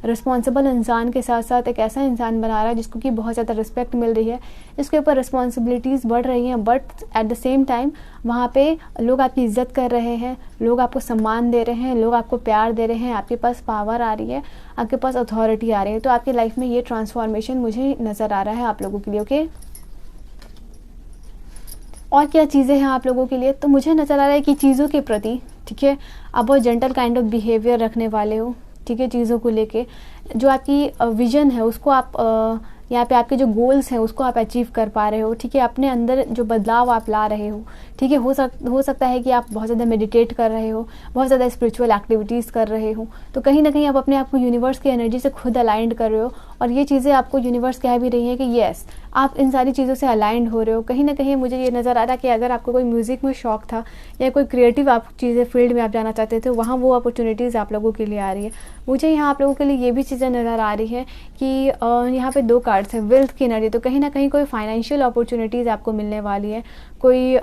रिस्पॉन्सिबल इंसान के साथ साथ एक ऐसा इंसान बना रहा है जिसको कि बहुत ज़्यादा रिस्पेक्ट मिल रही है, इसके ऊपर रिस्पॉन्सिबिलिटीज़ बढ़ रही हैं, but at the same time वहाँ पे लोग आपकी इज्जत कर रहे हैं, लोग आपको सम्मान दे रहे हैं, लोग आपको प्यार दे रहे हैं, आपके पास पावर आ रही है, आपके पास अथॉरिटी आ रही है। तो आपकी लाइफ में ये ट्रांसफॉर्मेशन मुझे नज़र आ रहा है आप लोगों के लिए, ओके। और क्या चीज़ें हैं आप लोगों के लिए? तो मुझे नज़र आ रहा है कि चीज़ों के प्रति, ठीक है, आप बहुत जेंटल काइंड ऑफ बिहेवियर रखने वाले हो, ठीक है। चीज़ों को लेके जो आपकी विजन है उसको आप यहाँ पे आपके जो गोल्स हैं उसको आप अचीव कर पा रहे हो, ठीक है। अपने अंदर जो बदलाव आप ला रहे हो, ठीक है, हो सकता है कि आप बहुत ज़्यादा मेडिटेट कर रहे हो, बहुत ज़्यादा स्पिरिचुअल एक्टिविटीज़ कर रहे हो, तो कहीं ना कहीं आप अपने आप को यूनिवर्स की एनर्जी से खुद अलाइंड कर रहे हो और ये चीज़ें आपको यूनिवर्स कह भी रही है कि येस आप इन सारी चीज़ों से अलाइंड हो रहे हो। कहीं ना कहीं मुझे ये नज़र आ रहा है कि अगर आपको कोई म्यूज़िक में शौक था या कोई क्रिएटिव आप चीज़ें फील्ड में आप जाना चाहते थे, वहाँ वो अपॉर्चुनिटीज़ आप लोगों के लिए आ रही है। मुझे यहाँ आप लोगों के लिए ये भी चीज़ें नज़र आ रही है कि यहाँ पे 2 कार्ड्स हैं, वेल्थ की एनर्जी। तो कहीं ना कहीं कोई फाइनेंशियल अपॉर्चुनिटीज़ आपको मिलने वाली है, कोई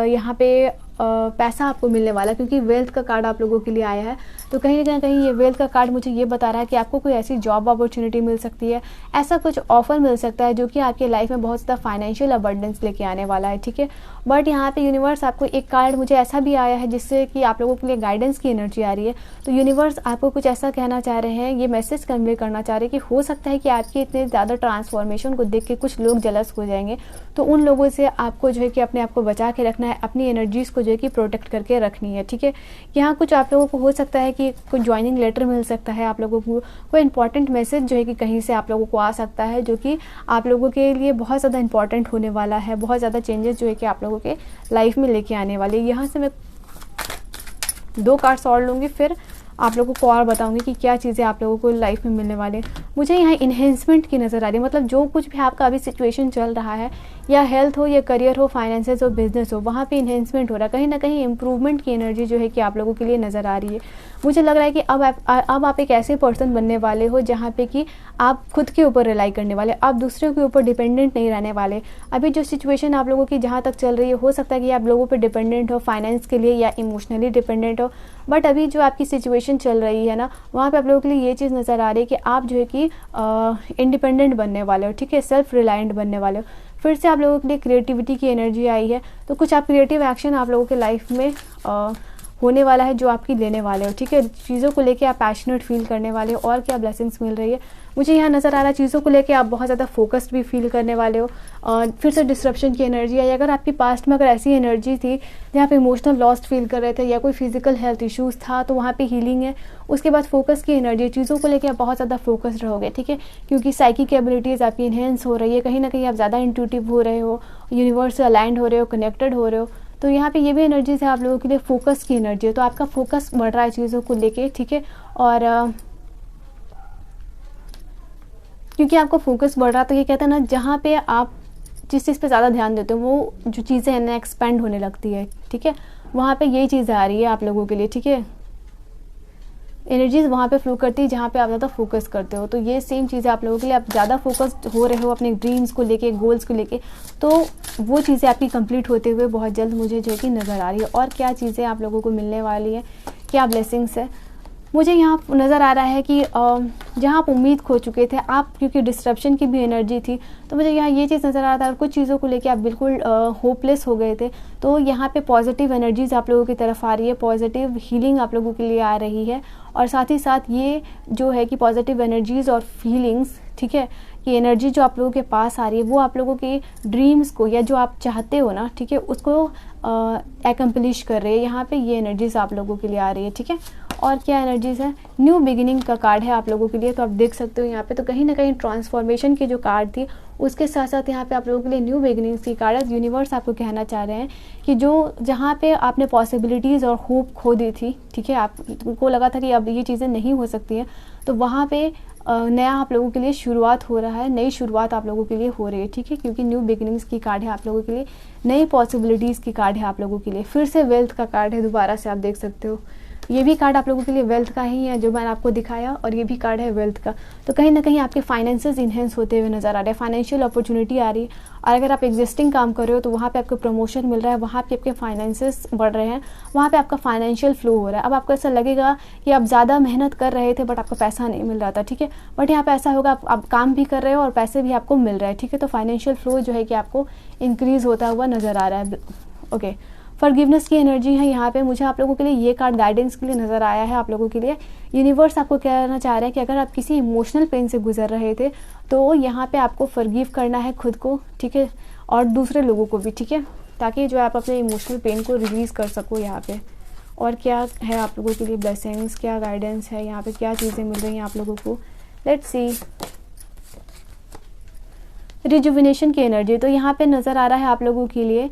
यहाँ पे पैसा आपको मिलने वाला है क्योंकि वेल्थ का कार्ड आप लोगों के लिए आया है। तो कहीं ना कहीं ये वेल्थ का कार्ड मुझे ये बता रहा है कि आपको कोई ऐसी जॉब अपॉर्चुनिटी मिल सकती है, ऐसा कुछ ऑफर मिल सकता है जो कि आपके लाइफ में बहुत ज़्यादा फाइनेंशियल अबंडेंस लेके आने वाला है, ठीक है। बट यहाँ पे यूनिवर्स आपको एक कार्ड मुझे ऐसा भी आया है जिससे कि आप लोगों के लिए गाइडेंस की एनर्जी आ रही है। तो यूनिवर्स आपको कुछ ऐसा कहना चाह रहे हैं, ये मैसेज कन्वे करना चाह रहे हैं कि हो सकता है कि आपके इतने ज़्यादा ट्रांसफॉर्मेशन को देख के कुछ लोग जेलस हो जाएंगे, तो उन लोगों से आपको जो है कि अपने आप को बचा के रखना है, अपनी एनर्जीज़ को जो है कि प्रोटेक्ट करके रखनी है, ठीक है। यहाँ कुछ आप लोगों को हो सकता है कि कोई ज्वाइनिंग लेटर मिल सकता है, आप लोगों को कोई इंपॉर्टेंट मैसेज जो है कि कहीं से आप लोगों को आ सकता है जो कि आप लोगों के लिए बहुत ज़्यादा इंपॉर्टेंट होने वाला है, बहुत ज़्यादा चेंजेस जो है कि आप लोगों के लाइफ में लेके आने वाले। यहाँ से मैं 2 कार्ड्स और लूँगी, फिर आप लोगों को और बताऊंगी कि क्या चीज़ें आप लोगों को लाइफ में मिलने वाली है। मुझे यहाँ इन्हेंसमेंट की नज़र आ रही है, मतलब जो कुछ भी आपका अभी सिचुएशन चल रहा है, या हेल्थ हो या करियर हो, फाइनेंसेस हो, बिजनेस हो, वहाँ पे इन्हेंसमेंट हो रहा है, कहीं ना कहीं इंप्रूवमेंट की एनर्जी जो है कि आप लोगों के लिए नज़र आ रही है। मुझे लग रहा है कि अब आप एक ऐसे पर्सन बनने वाले हो जहाँ पे कि आप खुद के ऊपर रिलाई करने वाले, आप दूसरों के ऊपर डिपेंडेंट नहीं रहने वाले। अभी जो सिचुएशन आप लोगों की जहाँ तक चल रही है, हो सकता है कि आप लोगों पे डिपेंडेंट हो फाइनेंस के लिए या इमोशनली डिपेंडेंट हो, बट अभी जो आपकी सिचुएशन चल रही है ना, वहाँ पे आप लोगों के लिए ये चीज़ नज़र आ रही है कि आप जो है कि इंडिपेंडेंट बनने वाले हो, ठीक है, सेल्फ रिलायंट बनने वाले हो। फिर से आप लोगों के लिए क्रिएटिविटी की एनर्जी आई है, तो कुछ आप क्रिएटिव एक्शन आप लोगों के लाइफ में होने वाला है जो आपकी लेने वाले हो, ठीक है। चीज़ों को लेके आप पैशनेट फील करने वाले हो और क्या ब्लेसिंग्स मिल रही है मुझे यहाँ नज़र आ रहा है। चीज़ों को लेके आप बहुत ज़्यादा फोकस्ड भी फील करने वाले हो। फिर से डिस्ट्रप्शन की एनर्जी आई। अगर आपकी पास्ट में अगर ऐसी एनर्जी थी जहाँ पे इमोशनल लॉस्ट फील कर रहे थे या कोई फिजिकल हेल्थ इश्यूज़ था, तो वहाँ पे हीलिंग है। उसके बाद फोकस की एनर्जी, चीज़ों को लेके आप बहुत ज़्यादा फोकस्ड रहोगे, ठीक है, क्योंकि साइकिक एबिलिटीज़ आपकी इन्हेंस हो रही है, कहीं ना कहीं आप ज़्यादा इंट्यूटिव हो रहे हो, यूनिवर्स से अलाइंड हो रहे हो, कनेक्टेड हो रहे हो। तो यहाँ पे ये भी एनर्जीज है आप लोगों के लिए, फोकस की एनर्जी है, तो आपका फोकस बढ़ रहा है चीज़ों को लेके, ठीक है। और क्योंकि आपका फोकस बढ़ रहा है, तो ये कहते हैं ना, जहाँ पे आप जिस चीज़ पे ज़्यादा ध्यान देते हो वो जो चीज़ें हैं ना एक्सपेंड होने लगती है, ठीक है। वहाँ पे यही चीज़ आ रही है आप लोगों के लिए, ठीक है। एनर्जीज वहाँ पे फ्लो करती है जहाँ पे आप ज़्यादा फोकस करते हो। तो ये सेम चीज़ है आप लोगों के लिए, आप ज़्यादा फोकस्ड हो रहे हो अपने ड्रीम्स को लेके, गोल्स को लेके, तो वो चीज़ें आपकी कंप्लीट होते हुए बहुत जल्द मुझे जो है कि नज़र आ रही है। और क्या चीज़ें आप लोगों को मिलने वाली है, क्या ब्लेसिंग्स है, मुझे यहाँ नज़र आ रहा है कि जहाँ आप उम्मीद खो चुके थे आप, क्योंकि डिस्ट्रप्शन की भी एनर्जी थी, तो मुझे यहाँ ये चीज़ नज़र आ रहा था। और कुछ चीज़ों को लेके आप बिल्कुल होपलेस हो गए थे, तो यहाँ पे पॉजिटिव एनर्जीज आप लोगों की तरफ आ रही है, पॉजिटिव हीलिंग आप लोगों के लिए आ रही है। और साथ ही साथ ये जो है कि पॉजिटिव एनर्जीज और फीलिंग्स, ठीक है, कि एनर्जी जो आप लोगों के पास आ रही है वो आप लोगों के ड्रीम्स को या जो आप चाहते हो ना, ठीक है, उसको एकम्प्लिश कर रही है। यहाँ पे ये एनर्जीज आप लोगों के लिए आ रही है, ठीक है। और क्या एनर्जीज है, न्यू बिगिनिंग का कार्ड है आप लोगों के लिए, तो आप देख सकते हो यहाँ पे, तो कहीं ना कहीं ट्रांसफॉर्मेशन की जो कार्ड थी उसके साथ साथ यहाँ पे आप लोगों के लिए न्यू बिगिनिंग्स की कार्ड है। यूनिवर्स आपको कहना चाह रहे हैं कि जो जहाँ पे आपने पॉसिबिलिटीज़ और होप खो दी थी, ठीक है, आपको लगा था कि अब ये चीज़ें नहीं हो सकती हैं, तो वहाँ पे नया आप लोगों के लिए शुरुआत हो रहा है, नई शुरुआत आप लोगों के लिए हो रही है, ठीक है, क्योंकि न्यू बिगिनिंग्स की कार्ड है आप लोगों के लिए, नई पॉसिबिलिटीज़ की कार्ड है आप लोगों के लिए। फिर से वेल्थ का कार्ड है, दोबारा से आप देख सकते हो, ये भी कार्ड आप लोगों के लिए वेल्थ का ही है जो मैंने आपको दिखाया, और ये भी कार्ड है वेल्थ का। तो कहीं ना कहीं आपके फाइनेंसेस इन्हेंस होते हुए नज़र आ रहे हैं, फाइनेंशियल अपॉर्चुनिटी आ रही है। और अगर आप एग्जिस्टिंग काम कर रहे हो तो वहाँ पे आपको प्रमोशन मिल रहा है, वहाँ पे आपके फाइनेंसेस बढ़ रहे हैं, वहाँ पे आपका फाइनेंशियल फ्लो हो रहा है। अब आपको ऐसा लगेगा कि आप ज़्यादा मेहनत कर रहे थे बट आपको पैसा नहीं मिल रहा था, ठीक है, बट यहाँ पे ऐसा होगा आप काम भी कर रहे हो और पैसे भी आपको मिल रहे हैं, ठीक है। तो फाइनेंशियल फ्लो जो है कि आपको इंक्रीज़ होता हुआ नज़र आ रहा है, ओके। फॉरगिवनेस की एनर्जी है यहाँ पे, मुझे आप लोगों के लिए ये कार्ड गाइडेंस के लिए नज़र आया है आप लोगों के लिए। यूनिवर्स आपको कहना चाह रहा है कि अगर आप किसी इमोशनल पेन से गुजर रहे थे तो यहाँ पे आपको फॉरगिव करना है खुद को, ठीक है, और दूसरे लोगों को भी, ठीक है, ताकि जो आप अपने इमोशनल पेन को रिलीज़ कर सको यहाँ पे। और क्या है आप लोगों के लिए ब्लेसिंग्स, क्या गाइडेंस है यहाँ पे, क्या चीज़ें मिल रही हैं आप लोगों को, लेट्स सी। रिजुविनेशन की एनर्जी, तो यहाँ पे नज़र आ रहा है आप लोगों के लिए,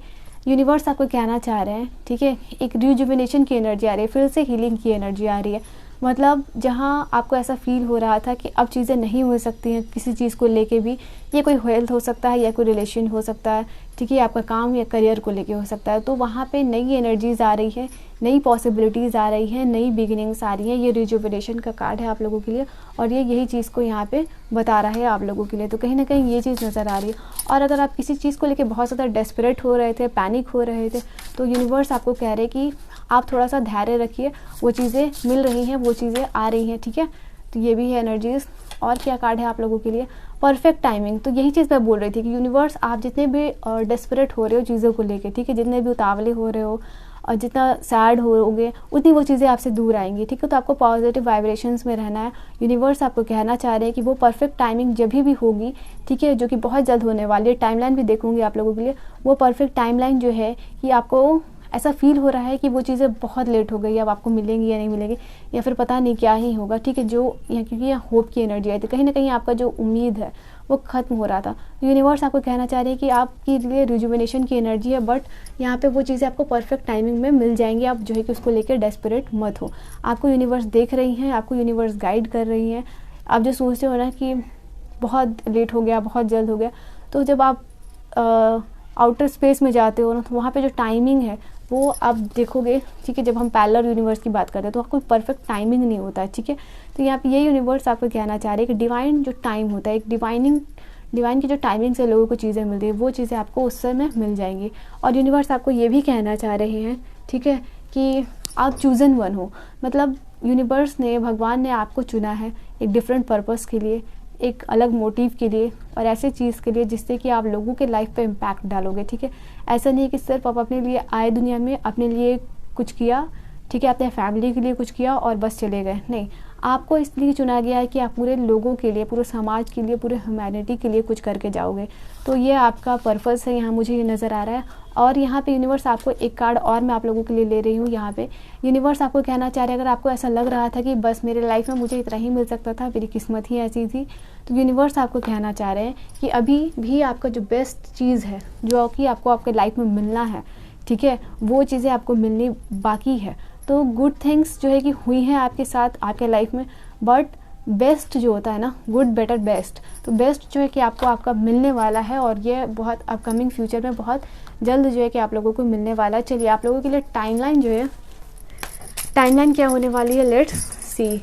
यूनिवर्स आपको कहना चाह रहे हैं, ठीक है, एक रिजुविनेशन की एनर्जी आ रही है, फिर से हीलिंग की एनर्जी आ रही है। मतलब जहाँ आपको ऐसा फील हो रहा था कि अब चीज़ें नहीं हो सकती हैं किसी चीज़ को लेके भी, ये कोई हेल्थ हो सकता है या कोई रिलेशन हो सकता है, ठीक है, आपका काम या करियर को लेके हो सकता है, तो वहाँ पे नई एनर्जीज आ रही है, नई पॉसिबिलिटीज़ आ रही है, नई बिगिनिंग्स आ रही है। ये रिजुविनेशन का कार्ड है आप लोगों के लिए, और ये यही चीज़ को यहाँ पे बता रहा है आप लोगों के लिए, तो कहीं ना कहीं ये चीज़ नज़र आ रही है। और अगर आप किसी चीज़ को लेके बहुत ज़्यादा डेस्परेट हो रहे थे, पैनिक हो रहे थे, तो यूनिवर्स आपको कह रहे कि आप थोड़ा सा धैर्य रखिए, वो चीज़ें मिल रही हैं, वो चीज़ें आ रही हैं, ठीक है। तो ये भी है एनर्जीज। और क्या कार्ड है आप लोगों के लिए, परफेक्ट टाइमिंग। तो यही चीज़ मैं बोल रही थी कि यूनिवर्स, आप जितने भी डेस्परेट हो रहे हो चीज़ों को लेके, ठीक है, जितने भी उतावले हो रहे हो और जितना सैड होगे उतनी वो चीज़ें आपसे दूर आएंगी, ठीक है। तो आपको पॉजिटिव वाइब्रेशंस में रहना है। यूनिवर्स आपको कहना चाह रहे हैं कि वो परफेक्ट टाइमिंग जब भी होगी, ठीक है, जो कि बहुत जल्द होने वाली है, टाइमलाइन भी देखूंगी आप लोगों के लिए, वो परफेक्ट टाइमलाइन जो है कि आपको ऐसा फील हो रहा है कि वो चीज़ें बहुत लेट हो गई, अब आपको मिलेंगी या नहीं मिलेंगी, या फिर पता नहीं क्या ही होगा, ठीक है, जो यहाँ, क्योंकि यहाँ होप की एनर्जी आई थी, कहीं ना कहीं आपका जो उम्मीद है वो ख़त्म हो रहा था। यूनिवर्स आपको कहना चाह रही है कि आपके लिए रिजुविनेशन की एनर्जी है, बट यहाँ पे वो चीज़ें आपको परफेक्ट टाइमिंग में मिल जाएंगी। आप जो है कि उसको लेकर डेस्परेट मत हो। आपको यूनिवर्स देख रही हैं, आपको यूनिवर्स गाइड कर रही हैं। आप जो सोचते हो ना कि बहुत लेट हो गया, बहुत जल्द हो गया, तो जब आप आउटर स्पेस में जाते हो ना, तो वहाँ पे जो टाइमिंग है वो आप देखोगे, ठीक है। जब हम पैरेलल यूनिवर्स की बात करते हैं तो कोई परफेक्ट टाइमिंग नहीं होता है, ठीक है। तो यहाँ पे ये यूनिवर्स आपको कहना चाह रहे हैं कि डिवाइन जो टाइम होता है, एक डिवाइन की जो टाइमिंग से लोगों को चीज़ें मिलती है, वो चीज़ें आपको उस समय मिल जाएंगी। और यूनिवर्स आपको ये भी कहना चाह रहे हैं, ठीक है, कि आप चूज़न वन हो। मतलब यूनिवर्स ने, भगवान ने आपको चुना है एक डिफरेंट पर्पस के लिए, एक अलग मोटिव के लिए, और ऐसे चीज़ के लिए जिससे कि आप लोगों के लाइफ पे इम्पैक्ट डालोगे, ठीक है। ऐसा नहीं है कि सिर्फ आप अपने लिए आए दुनिया में, अपने लिए कुछ किया, ठीक है, अपने फैमिली के लिए कुछ किया और बस चले गए। नहीं, आपको इसलिए चुना गया है कि आप पूरे लोगों के लिए, पूरे समाज के लिए, पूरे ह्यूमैनिटी के लिए कुछ करके जाओगे। तो ये आपका पर्पस है, यहाँ मुझे ये नज़र आ रहा है। और यहाँ पे यूनिवर्स आपको एक कार्ड और मैं आप लोगों के लिए ले रही हूँ। यहाँ पे यूनिवर्स आपको कहना चाह रहे हैं, अगर आपको ऐसा लग रहा था कि बस मेरे लाइफ में मुझे इतना ही मिल सकता था, मेरी किस्मत ही ऐसी थी, तो यूनिवर्स आपको कहना चाह रहे हैं कि अभी भी आपका जो बेस्ट चीज़ है, जो कि आपको आपके लाइफ में मिलना है, ठीक है, वो चीज़ें आपको मिलनी बाकी है। तो गुड थिंग्स जो है कि हुई हैं आपके साथ, आपके लाइफ में, बट बेस्ट जो होता है ना, गुड बेटर बेस्ट, तो बेस्ट जो है कि आपको आपका मिलने वाला है। और ये बहुत अपकमिंग फ्यूचर में बहुत जल्द जो है कि आप लोगों को मिलने वाला है। चलिए आप लोगों के लिए टाइमलाइन जो है, टाइमलाइन क्या होने वाली है, लेट्स सी।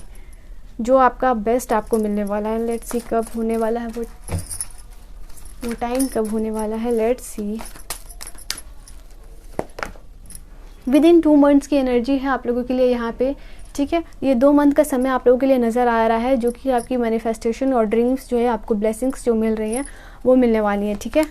जो आपका बेस्ट आपको मिलने वाला है, लेट्स सी कब होने वाला है वो टाइम कब होने वाला है, let's see. With in 2 months की एनर्जी है आप लोगों के लिए यहाँ पे, ठीक है। ये 2 मंथ का समय आप लोगों के लिए नज़र आ रहा है, जो कि आपकी मैनिफेस्टेशन और ड्रीम्स जो है, आपको ब्लेसिंग्स जो मिल रही हैं वो मिलने वाली हैं, ठीक है।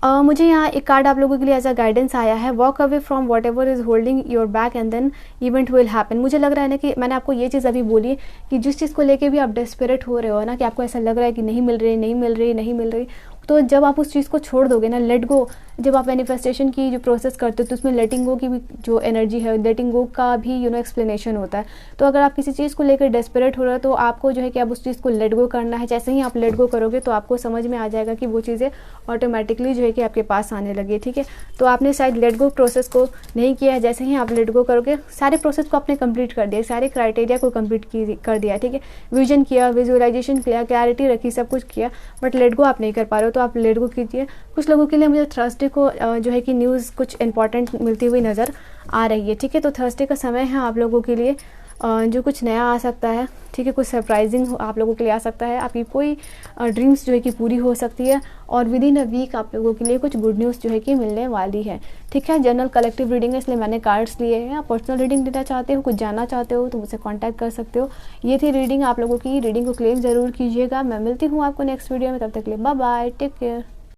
मुझे यहाँ एक कार्ड आप लोगों के लिए एज अ गाइडेंस आया है, walk away from whatever is holding your back and then event will happen. मुझे लग रहा है ना कि मैंने आपको ये चीज़ अभी बोली कि जिस चीज़ को लेके भी आप डेस्परेट हो रहे हो ना, कि आपको ऐसा लग रहा है कि नहीं मिल रही, नहीं मिल रही, नहीं मिल रही, तो जब आप उस चीज़ को छोड़ दोगे ना, लेट गो, जब आप मैनिफेस्टेशन की जो प्रोसेस करते हो तो उसमें लेटिंग गो की भी जो एनर्जी है, लेटिंग गो का भी एक्सप्लेनेशन होता है। तो अगर आप किसी चीज़ को लेकर डेस्परेट हो रहे हो तो आपको जो है कि अब उस चीज़ को लेट गो करना है। जैसे ही आप लेट गो करोगे तो आपको समझ में आ जाएगा कि वो चीज़ें ऑटोमेटिकली जो है कि आपके पास आने लगी, ठीक है। तो आपने शायद लेट गो प्रोसेस को नहीं किया है, जैसे ही आप लेट गो करोगे, सारे प्रोसेस को आपने कंप्लीट कर दिया, सारे क्राइटेरिया को कंप्लीट कर दिया, ठीक है। विजन किया, विजुअलाइजेशन किया, क्लैरिटी रखी, सब कुछ किया, बट लेट गो आप नहीं कर पा रहे हो, तो आप लेट गो कीजिए। कुछ लोगों के लिए मुझे थर्सडे को जो है कि न्यूज़ कुछ इंपॉर्टेंट मिलती हुई नज़र आ रही है, ठीक है। तो थर्सडे का समय है आप लोगों के लिए जो कुछ नया आ सकता है, ठीक है, कुछ सरप्राइजिंग आप लोगों के लिए आ सकता है। आपकी कोई ड्रीम्स जो है कि पूरी हो सकती है, और विद इन अ वीक आप लोगों के लिए कुछ गुड न्यूज़ जो है कि मिलने वाली है, ठीक है। जनरल कलेक्टिव रीडिंग है, इसलिए मैंने कार्ड्स लिए हैं। आप पर्सनल रीडिंग लेना चाहते हो, कुछ जानना चाहते हो, तो मुझसे कॉन्टैक्ट कर सकते हो। ये थी रीडिंग आप लोगों की, रीडिंग को क्लेम ज़रूर कीजिएगा। मैं मिलती हूँ आपको नेक्स्ट वीडियो में, तब तक के लिए बाय बाय, टेक केयर।